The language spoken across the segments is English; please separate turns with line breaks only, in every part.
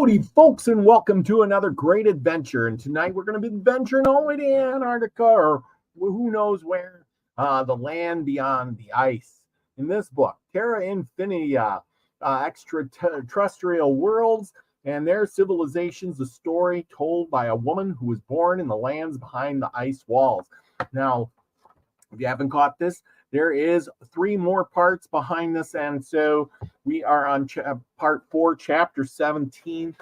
Howdy, folks, and welcome to another great adventure. And tonight we're going to be adventuring all the way to Antarctica, or who knows where, the land beyond the ice. In this book, Terra-Infinita Extraterrestrial Worlds and Their Civilizations, a story told by a woman who was born in the lands behind the ice walls. Now, if you haven't caught this, there is 3 more parts behind this, and so we are on part 4, chapter 17,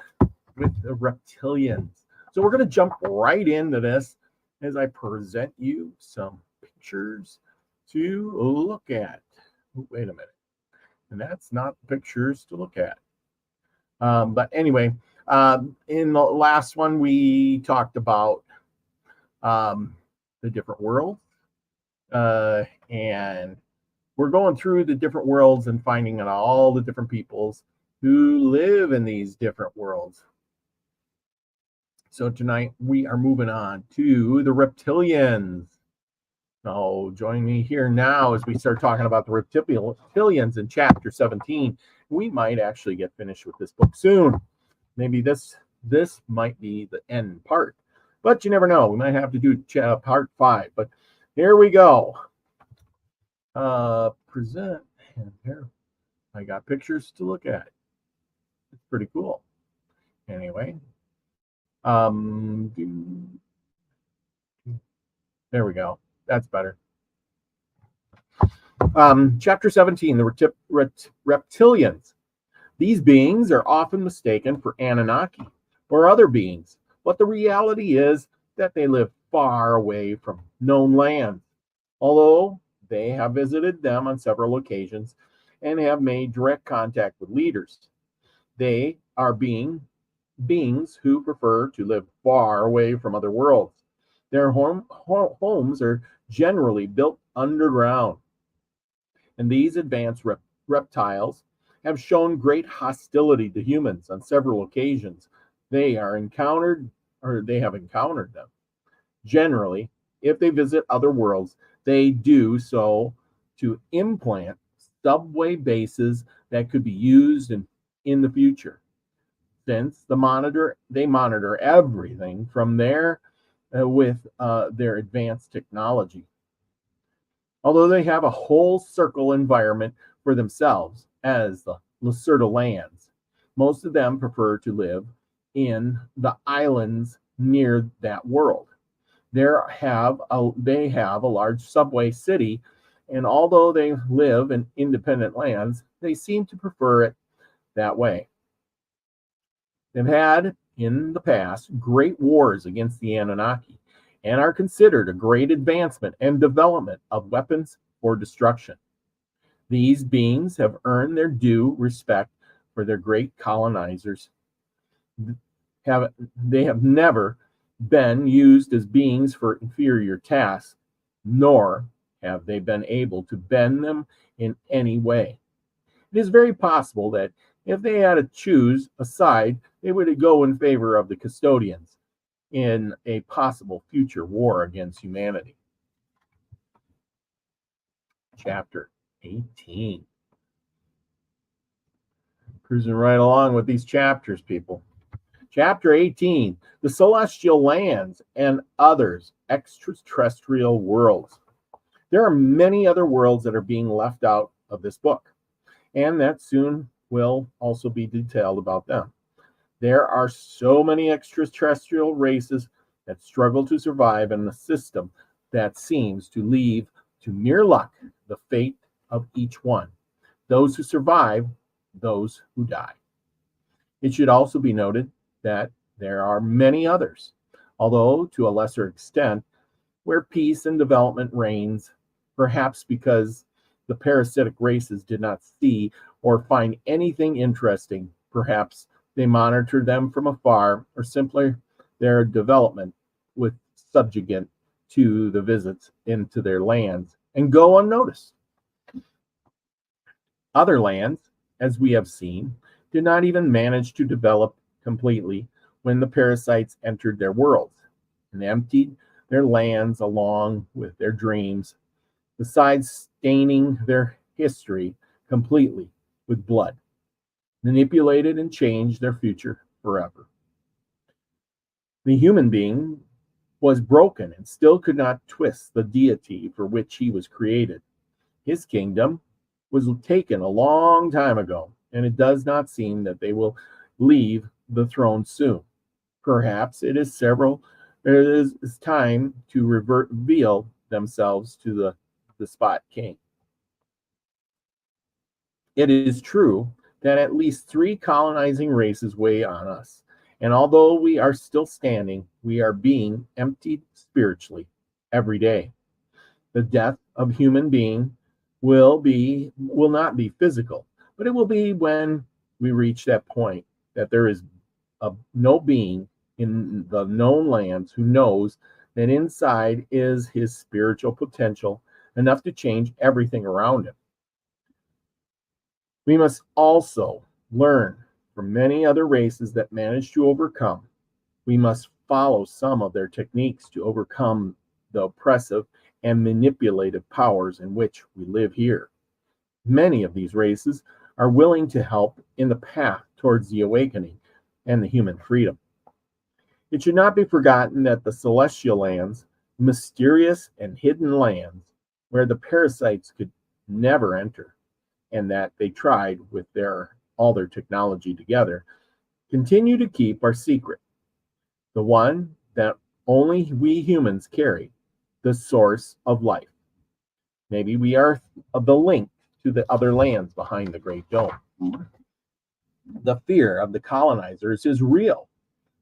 with the reptilians. So we're going to jump right into this as I present you some pictures to look at. Oh, wait a minute. And that's not pictures to look at. But anyway, in the last one, we talked about the different worlds. And we're going through the different worlds and finding out all the different peoples who live in these different worlds. So tonight we are moving on to the reptilians. So join me here now as we start talking about the reptilians in chapter 17. We might actually get finished with this book soon. Maybe this might be the end part, but you never know. We might have to do part 5, but here we go. Present, and here I got pictures to look at. It's pretty cool. Anyway, there we go. That's better. Chapter 17, the reptilians. These beings are often mistaken for Anunnaki or other beings, but the reality is that they live far away from known lands. Although they have visited them on several occasions and have made direct contact with leaders, they are beings who prefer to live far away from other worlds. Their homes are generally built underground, and these advanced reptiles have shown great hostility to humans on several occasions. They have encountered them. Generally, if they visit other worlds, they do so to implant subway bases that could be used in the future. Since they monitor everything from there with their advanced technology. Although they have a whole circle environment for themselves as the Lacerda lands, most of them prefer to live in the islands near that world. They have a large subway city, and although they live in independent lands, they seem to prefer it that way. They've had, in the past, great wars against the Anunnaki, and are considered a great advancement and development of weapons for destruction. These beings have earned their due respect for their great colonizers. They have never been used as beings for inferior tasks, nor have they been able to bend them in any way. It is very possible that if they had to choose a side, they would go in favor of the custodians in a possible future war against humanity. Chapter 18. Cruising right along with these chapters, people. Chapter 18, the celestial lands and others extraterrestrial worlds. There are many other worlds that are being left out of this book, and that soon will also be detailed about them. There are so many extraterrestrial races that struggle to survive in a system that seems to leave to mere luck the fate of each one. Those who survive, those who die. It should also be noted that there are many others, although to a lesser extent, where peace and development reigns, perhaps because the parasitic races did not see or find anything interesting. Perhaps they monitor them from afar, or simply their development was subjugant to the visits into their lands and go unnoticed. Other lands, as we have seen, did not even manage to develop completely when the parasites entered their worlds and emptied their lands along with their dreams, besides staining their history completely with blood, manipulated and changed their future forever. The human being was broken and still could not twist the deity for which he was created. His kingdom was taken a long time ago, and it does not seem that they will leave the throne soon. Perhaps it is time to reveal themselves to the spot king. It is true that at least 3 colonizing races weigh on us, and although we are still standing, we are being emptied spiritually every day. The death of human being will not be physical, but it will be when we reach that point that there is no being in the known lands who knows that inside is his spiritual potential enough to change everything around him. We must also learn from many other races that manage to overcome. We must follow some of their techniques to overcome the oppressive and manipulative powers in which we live here. Many of these races are willing to help in the path towards the awakening and the human freedom. It should not be forgotten that the celestial lands, mysterious and hidden lands where the parasites could never enter, and that they tried with all their technology together, continue to keep our secret, the one that only we humans carry, the source of life. Maybe we are the link to the other lands behind the Great Dome. The fear of the colonizers is real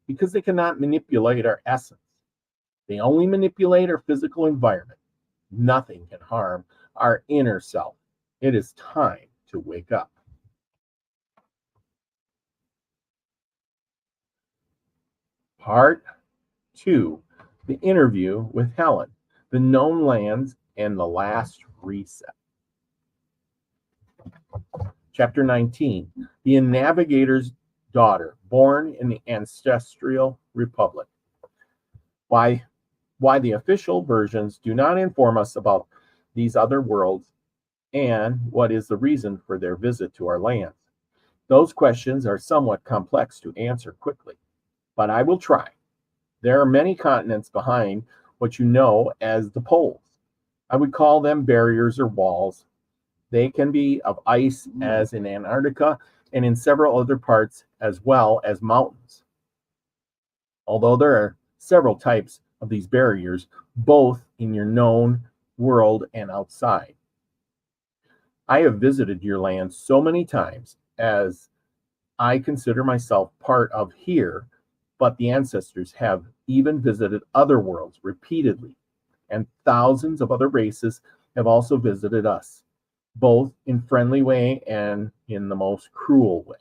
because they cannot manipulate our essence. They only manipulate our physical environment. Nothing can harm our inner self. It is time to wake up. Part 2, the interview with Helen, the known lands, and the last reset. Chapter 19, the navigator's daughter, born in the ancestral republic. Why the official versions do not inform us about these other worlds and what is the reason for their visit to our lands. Those questions are somewhat complex to answer quickly, but I will try. There are many continents behind what you know as the poles. I would call them barriers or walls. They can be of ice, as in Antarctica, and in several other parts, as well as mountains. Although there are several types of these barriers, both in your known world and outside. I have visited your land so many times as I consider myself part of here, but the ancestors have even visited other worlds repeatedly, and thousands of other races have also visited us, both in friendly way and in the most cruel way.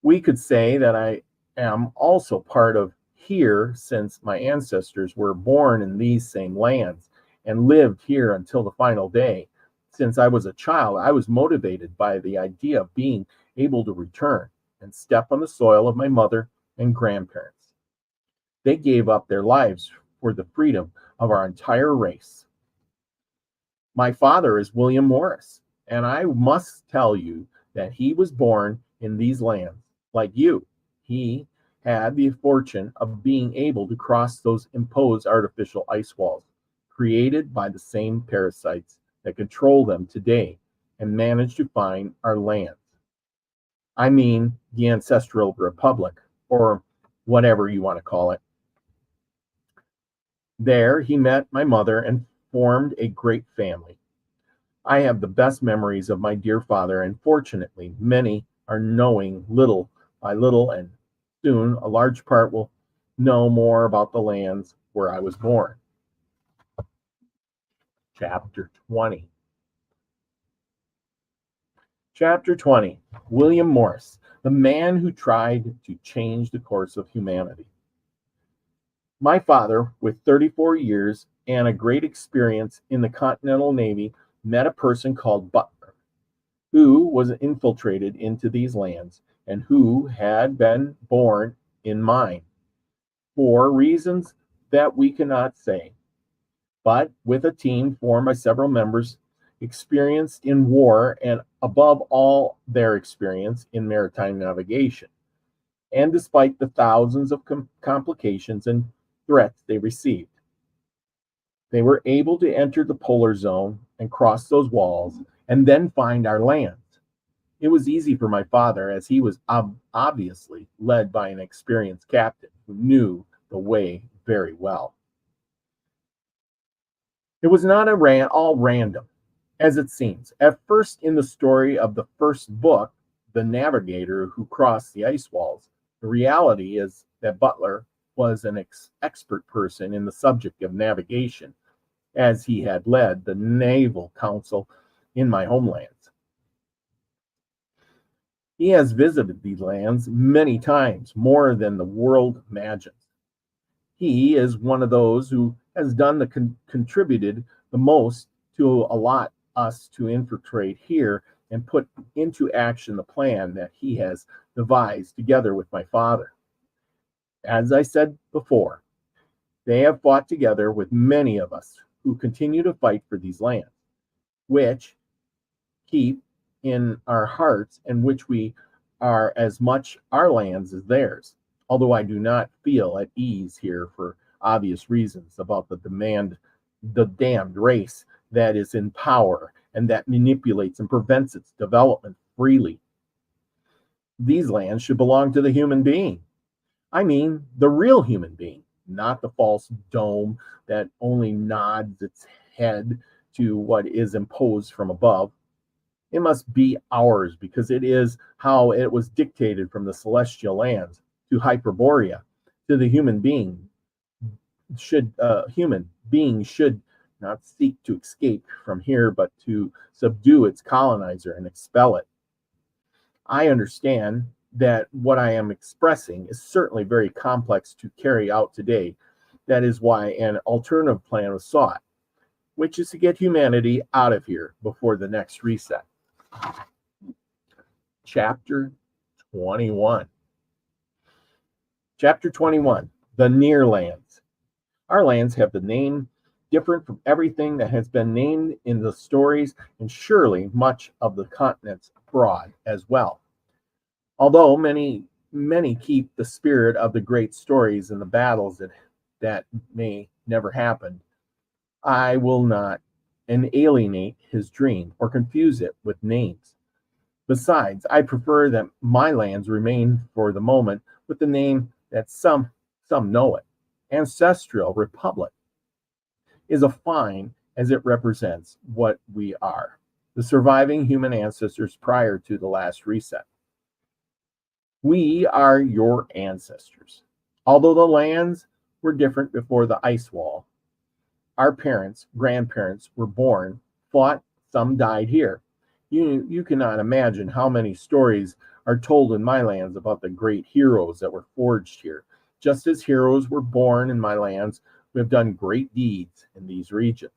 We could say that I am also part of here since my ancestors were born in these same lands and lived here until the final day. Since I was a child, I was motivated by the idea of being able to return and step on the soil of my mother and grandparents. They gave up their lives for the freedom of our entire race. My father is William Morris, and I must tell you that he was born in these lands. Like you, he had the fortune of being able to cross those imposed artificial ice walls created by the same parasites that control them today and manage to find our lands. I mean, the ancestral republic, or whatever you want to call it. There, he met my mother and formed a great family. I have the best memories of my dear father, and fortunately, many are knowing little by little, and soon a large part will know more about the lands where I was born. Chapter 20. Chapter 20, William Morris, the man who tried to change the course of humanity. My father, with 34 years and a great experience in the Continental Navy, met a person called Butler, who was infiltrated into these lands and who had been born in mine, for reasons that we cannot say, but with a team formed by several members experienced in war and above all their experience in maritime navigation. and despite the thousands of complications and threats they received. They were able to enter the polar zone and cross those walls and then find our lands. It was easy for my father, as he was obviously led by an experienced captain who knew the way very well. It was not all random, as it seems. At first, in the story of the first book, The Navigator Who Crossed the Ice Walls, the reality is that Butler was an expert person in the subject of navigation, as he had led the Naval Council in my homelands. He has visited these lands many times, more than the world imagines. He is one of those who has done contributed the most to allot us to infiltrate here and put into action the plan that he has devised together with my father. As I said before, they have fought together with many of us who continue to fight for these lands, which keep in our hearts and which we are as much our lands as theirs. Although I do not feel at ease here for obvious reasons about the damned race that is in power and that manipulates and prevents its development freely. These lands should belong to the human being. I mean, the real human being, not the false dome that only nods its head to what is imposed from above. It must be ours because it is how it was dictated from the celestial lands to Hyperborea to the human being. Human being should not seek to escape from here, but to subdue its colonizer and expel it. I understand that what I am expressing is certainly very complex to carry out today. That is why an alternative plan was sought, which is to get humanity out of here before the next reset. Chapter 21. Chapter 21, the near lands. Our lands have the name different from everything that has been named in the stories, and surely much of the continents abroad as well. Although many keep the spirit of the great stories and the battles that may never happen, I will not alienate his dream or confuse it with names. Besides, I prefer that my lands remain for the moment with the name that some know it. Ancestral Republic is a fine as it represents what we are, the surviving human ancestors prior to the last reset. We are your ancestors. Although the lands were different before the ice wall, our parents, grandparents were born, fought, some died here. You cannot imagine how many stories are told in my lands about the great heroes that were forged here. Just as heroes were born in my lands, we have done great deeds in these regions.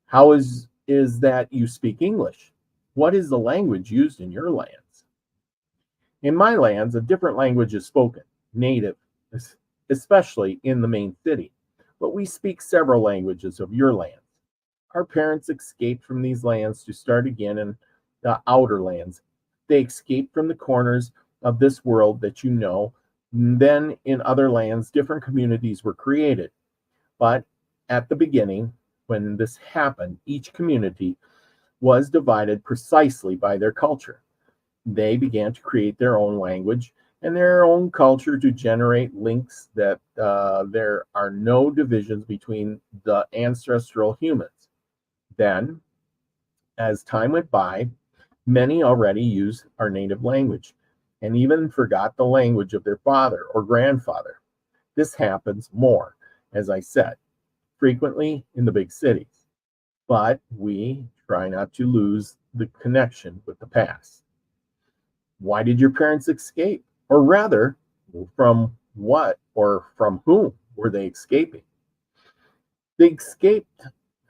How is that you speak English? What is the language used in your lands? In my lands, a different language is spoken, native, especially in the main city, but we speak several languages of your lands. Our parents escaped from these lands to start again in the outer lands. They escaped from the corners of this world that you know. Then in other lands, different communities were created. But at the beginning, when this happened, each community was divided precisely by their culture. They began to create their own language and their own culture to generate links that there are no divisions between the ancestral humans. Then, as time went by, many already used our native language and even forgot the language of their father or grandfather. This happens more, as I said, frequently in the big cities. But we try not to lose the connection with the past. Why did your parents escape? Or rather, from what or from whom were they escaping? They escaped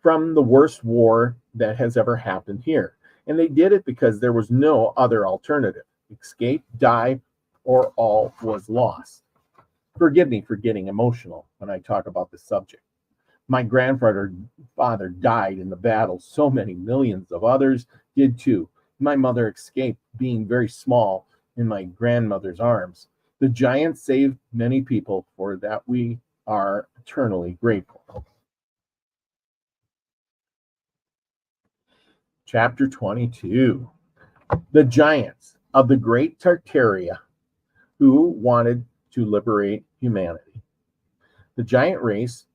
from the worst war that has ever happened here. And they did it because there was no other alternative. Escape, die, or all was lost. Forgive me for getting emotional when I talk about this subject. My grandfather died in the battle. So many millions of others did too. My mother escaped being very small in my grandmother's arms. The giants saved many people, for that we are eternally grateful. Chapter 22. The giants of the great Tartaria who wanted to liberate humanity. The giant race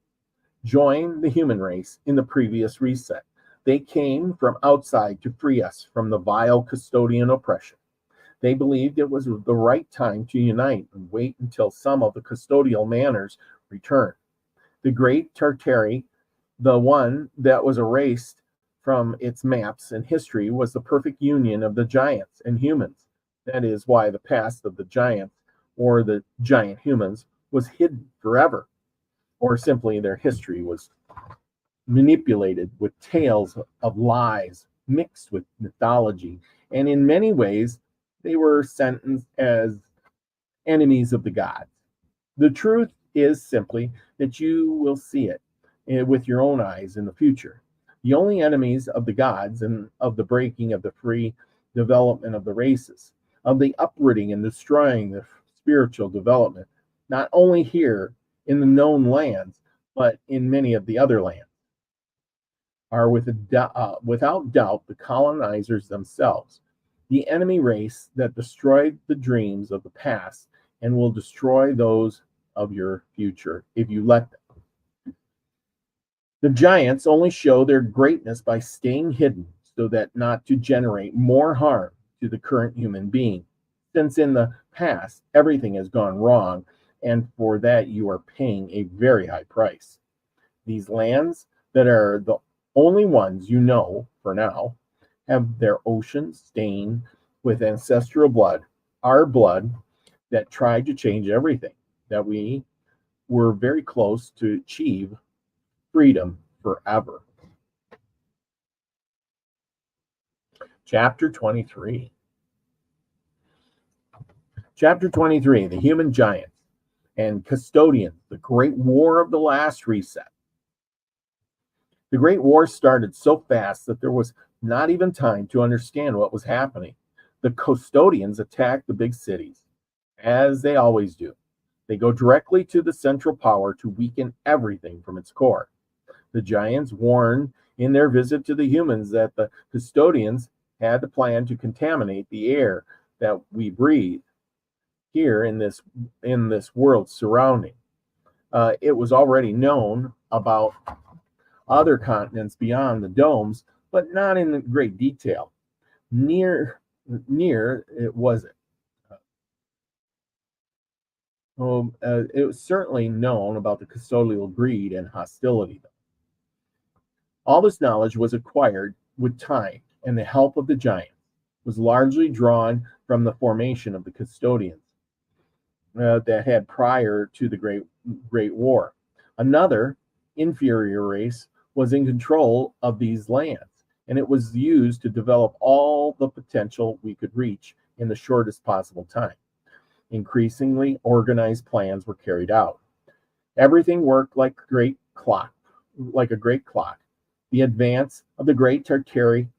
joined the human race in the previous reset. They came from outside to free us from the vile custodian oppression. They believed it was the right time to unite and wait until some of the custodial manners returned. The great Tartary, the one that was erased from its maps and history, was the perfect union of the giants and humans. That is why the past of the giants, or the giant humans, was hidden forever, or simply their history was manipulated with tales of lies mixed with mythology, and in many ways they were sentenced as enemies of the gods. The truth is simply that you will see it with your own eyes in the future. The only enemies of the gods and of the breaking of the free development of the races, of the uprooting and destroying the spiritual development, not only here in the known lands, but in many of the other lands, are without doubt the colonizers themselves, the enemy race that destroyed the dreams of the past and will destroy those of your future if you let them. The giants only show their greatness by staying hidden so that not to generate more harm to the current human being, since in the past everything has gone wrong, and for that you are paying a very high price. These lands that are the only ones you know for now have their oceans stained with ancestral blood, our blood that tried to change everything, that we were very close to achieve freedom forever. Chapter 23. Chapter 23, the human giants and custodians, the great war of the last reset. The great war started so fast that there was not even time to understand what was happening. The custodians attacked the big cities, as they always do. They go directly to the central power to weaken everything from its core. The giants warned in their visit to the humans that the custodians had the plan to contaminate the air that we breathe here in this world surrounding. It was already known about other continents beyond the domes, but not in great detail. Near it wasn't. It was certainly known about the custodial greed and hostility, though. All this knowledge was acquired with time, and the help of the giants was largely drawn from the formation of the custodians that had prior to the Great War. Another inferior race was in control of these lands, and it was used to develop all the potential we could reach in the shortest possible time. Increasingly organized plans were carried out. Everything worked like a great clock. The advance of the great Tartary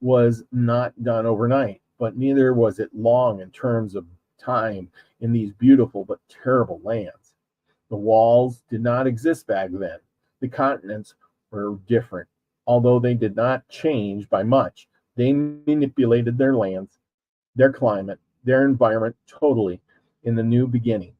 was not done overnight, but neither was it long in terms of time in these beautiful but terrible lands. The walls did not exist back then. The continents were different. Although they did not change by much, they manipulated their lands, their climate, their environment totally in the new beginning.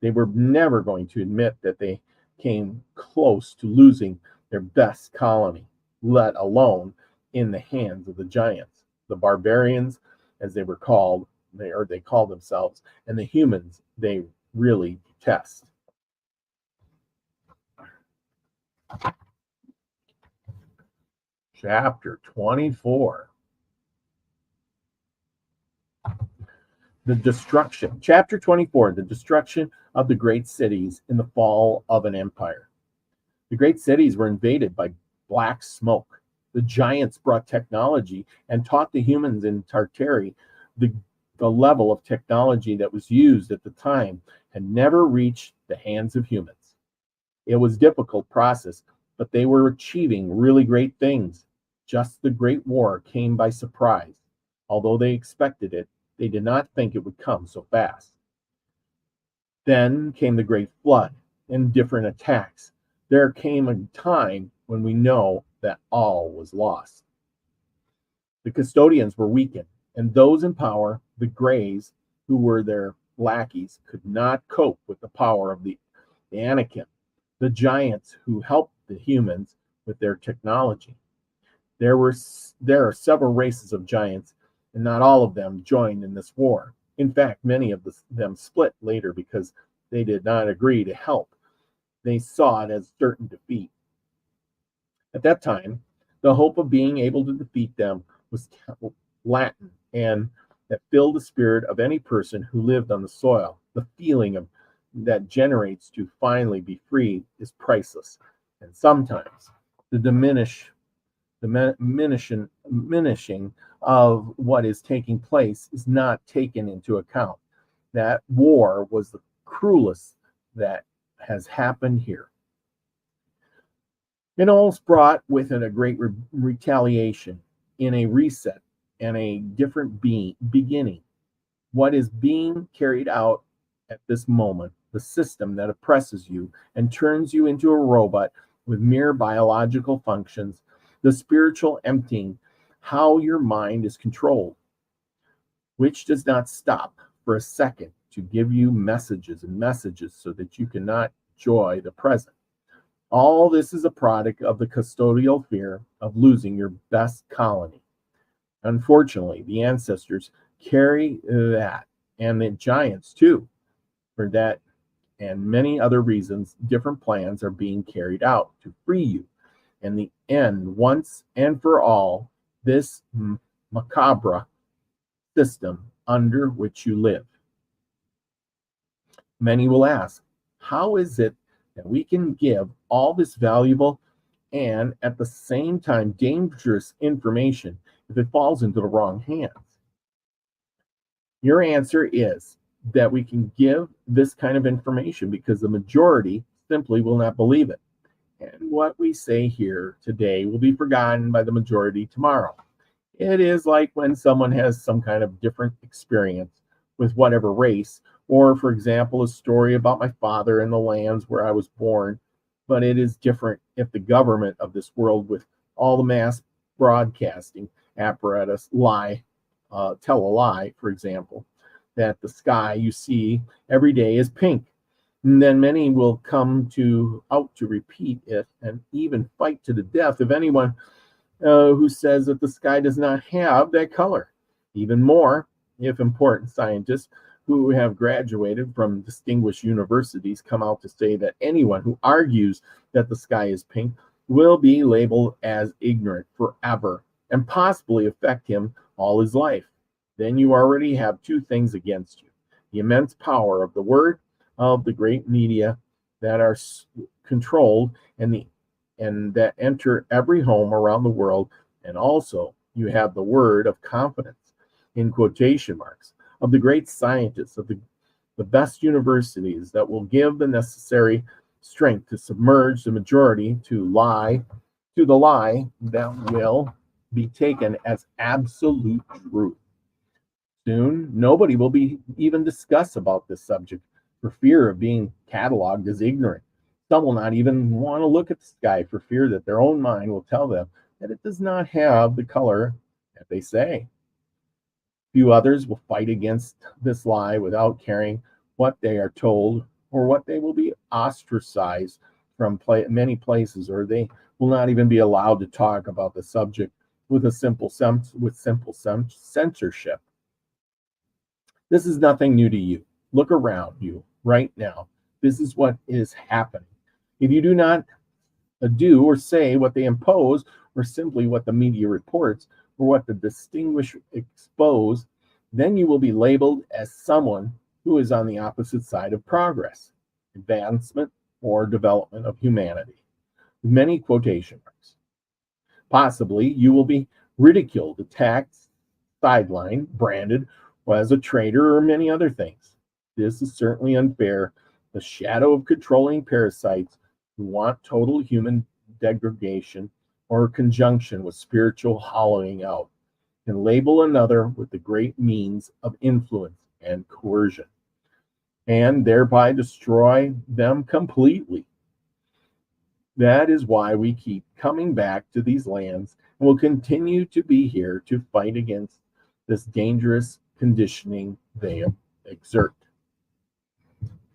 They were never going to admit that they came close to losing their best colony, let alone in the hands of the giants, the barbarians, as they were called, they called themselves, and the humans they really detest. Chapter 24. The destruction. Chapter 24, the destruction of the great cities in the fall of an empire. The great cities were invaded by black smoke. The giants brought technology and taught the humans in Tartary the level of technology that was used at the time had never reached the hands of humans. It was a difficult process, but they were achieving really great things. Just the Great War came by surprise. Although they expected it, They did not think it would come so fast. Then came the Great Flood and different attacks. There came a time when we know that all was lost. The custodians were weakened, and those in power, the Greys, who were their lackeys, could not cope with the power of the Anakim, the giants who helped the humans with their technology. There are several races of giants, and not all of them joined in this war. In fact, many of them split later because they did not agree to help. They saw it as certain defeat. At that time, the hope of being able to defeat them was Latin, and that filled the spirit of any person who lived on the soil. The feeling of that generates to finally be free is priceless. And sometimes the diminishing of what is taking place is not taken into account. That war was the cruelest that has happened here. It almost brought with it a great retaliation in a reset and a different beginning. What is being carried out at this moment, the system that oppresses you and turns you into a robot with mere biological functions, the spiritual emptying, how your mind is controlled, which does not stop for a second to give you messages and messages so that you cannot enjoy the present. All this is a product of the custodial fear of losing your best colony. Unfortunately, the ancestors carry that, and the giants too. For that and many other reasons, different plans are being carried out to free you and the end once and for all this macabre system under which you live. Many will ask, how is it that we can give all this valuable and at the same time dangerous information if it falls into the wrong hands? Your answer is that we can give this kind of information because the majority simply will not believe it. And what we say here today will be forgotten by the majority tomorrow. It is like when someone has some kind of different experience with whatever race, or, for example, a story about my father and the lands where I was born. But it is different if the government of this world, with all the mass broadcasting apparatus, tell a lie, for example, that the sky you see every day is pink. And then many will come out to repeat it and even fight to the death of anyone who says that the sky does not have that color. Even more, if important scientists who have graduated from distinguished universities come out to say that anyone who argues that the sky is pink will be labeled as ignorant forever and possibly affect him all his life. Then you already have two things against you: the immense power of the word of the great media that are controlled and that enter every home around the world, and also you have the word of confidence, in quotation marks, of the great scientists of the best universities that will give the necessary strength to submerge the majority to the lie that will be taken as absolute truth. Soon, nobody will be even discuss about this subject for fear of being cataloged as ignorant. Some will not even want to look at the sky for fear that their own mind will tell them that it does not have the color that they say. Few others will fight against this lie without caring what they are told, or what they will be ostracized from many places, or they will not even be allowed to talk about the subject with simple censorship. This is nothing new to you. Look around you right now. This is what is happening. If you do not do or say what they impose, or simply what the media reports, or what the distinguished expose, then you will be labeled as someone who is on the opposite side of progress, advancement, or development of humanity, with many quotation marks. Possibly you will be ridiculed, attacked, sidelined, branded as a traitor, or many other things. This is certainly unfair. The shadow of controlling parasites who want total human degradation or conjunction with spiritual hollowing out and label another with the great means of influence and coercion, and thereby destroy them completely. That is why we keep coming back to these lands and will continue to be here to fight against this dangerous conditioning they exert.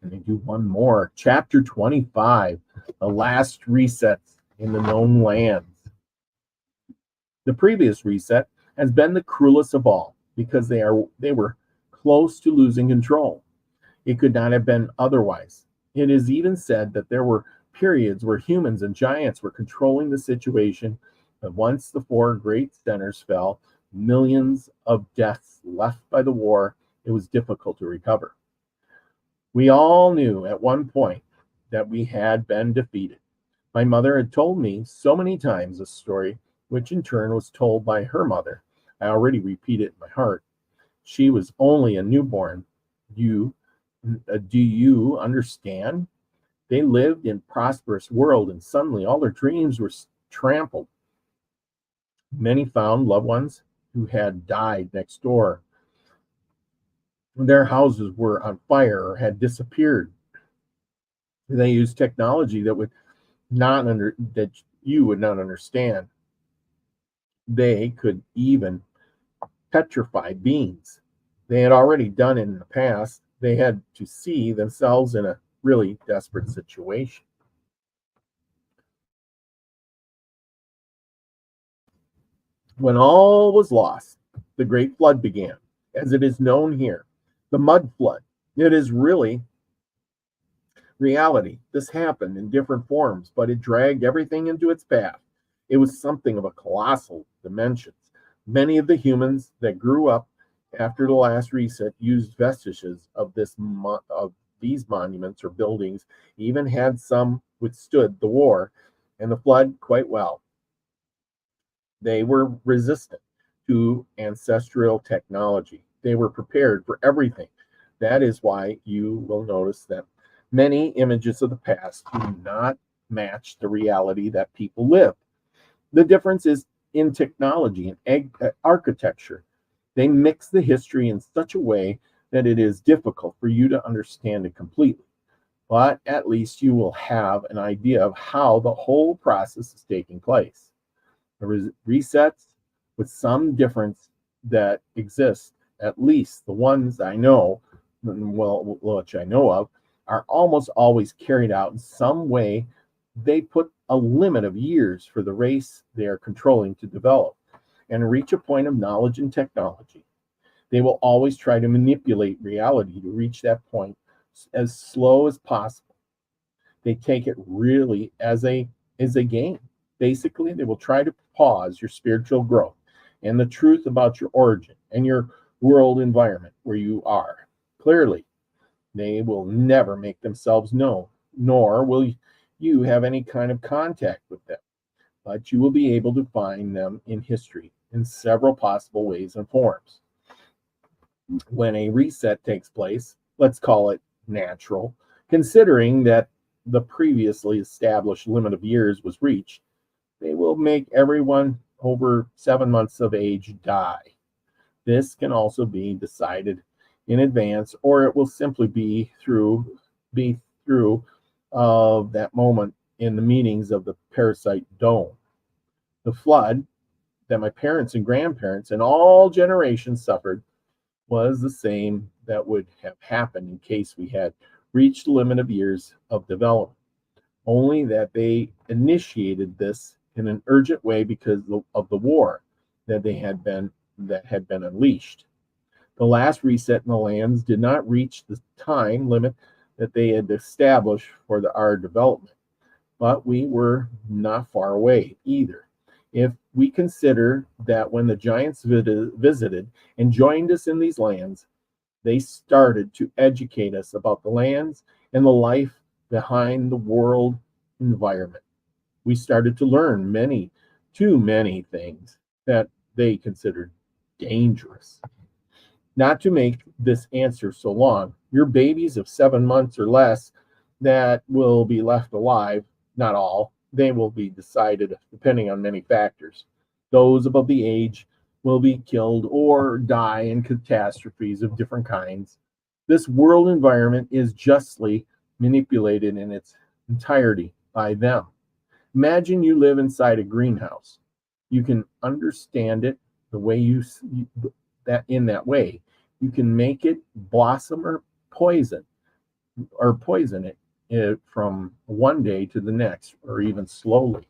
And they do one more. Chapter 25, the last resets in the known lands. The previous reset has been the cruelest of all because they were close to losing control. It could not have been otherwise. It is even said that there were periods where humans and giants were controlling the situation, but once the four great centers fell, millions of deaths left by the war, it was difficult to recover. We all knew at one point that we had been defeated. My mother had told me so many times this story, which in turn was told by her mother. I already repeat it in my heart. She was only a newborn. Do you understand? They lived in a prosperous world, and suddenly all their dreams were trampled. Many found loved ones who had died next door. Their houses were on fire or had disappeared. They used technology that you would not understand. They could even petrify beings. They had already done it in the past. They had to see themselves in a really desperate situation. When all was lost, the great flood began, as it is known here. The mud flood. It is really reality. This happened in different forms, but it dragged everything into its path. It was something of a colossal dimensions. Many of the humans that grew up after the last reset used vestiges of these monuments or buildings, even had some withstood the war and the flood quite well. They were resistant to ancestral technology. They were prepared for everything. That is why you will notice that many images of the past do not match the reality that people live. The difference is in technology and architecture. They mix the history in such a way that it is difficult for you to understand it completely. But at least you will have an idea of how the whole process is taking place. The resets, with some difference that exists, at least the ones I know, which I know of, are almost always carried out in some way. They put a limit of years for the race they are controlling to develop and reach a point of knowledge and technology. They will always try to manipulate reality to reach that point as slow as possible. They take it really as a game. Basically, they will try to pause your spiritual growth and the truth about your origin and your world environment where you are. Clearly, they will never make themselves known, nor will you have any kind of contact with them. But you will be able to find them in history in several possible ways and forms. When a reset takes place, let's call it natural, considering that the previously established limit of years was reached, they will make everyone over 7 months of age die. This can also be decided in advance, or it will simply be through that moment in the meetings of the parasite dome. The flood that my parents and grandparents and all generations suffered was the same that would have happened in case we had reached the limit of years of development. Only that they initiated this in an urgent way because of the war that had been unleashed. The last reset in the lands did not reach the time limit that they had established for our development, but we were not far away either. If we consider that when the giants visited and joined us in these lands, they started to educate us about the lands and the life behind the world environment. We started to learn too many things that they considered dangerous. Not to make this answer so long, your babies of 7 months or less that will be left alive, not all, they will be decided depending on many factors. Those above the age will be killed or die in catastrophes of different kinds. This world environment is justly manipulated in its entirety by them. Imagine you live inside a greenhouse. You can understand it the way that in that way. You can make it blossom or poison it from one day to the next, or even slowly.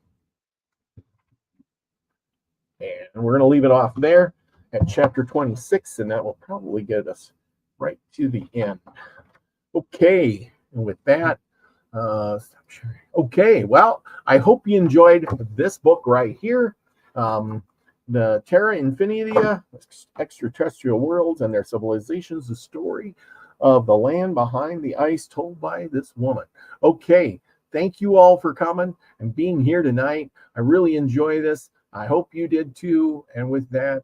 And we're going to leave it off there at chapter 26, and that will probably get us right to the end. Okay, and with that, stop sharing. Okay, well, I hope you enjoyed this book right here, the Terra-Infinita Extraterrestrial Worlds and Their Civilizations, the story of the land behind the ice told by this woman. Okay, thank you all for coming and being here tonight. I really enjoy this. I hope you did too. And with that,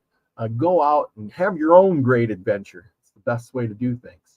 go out and have your own great adventure. It's the best way to do things.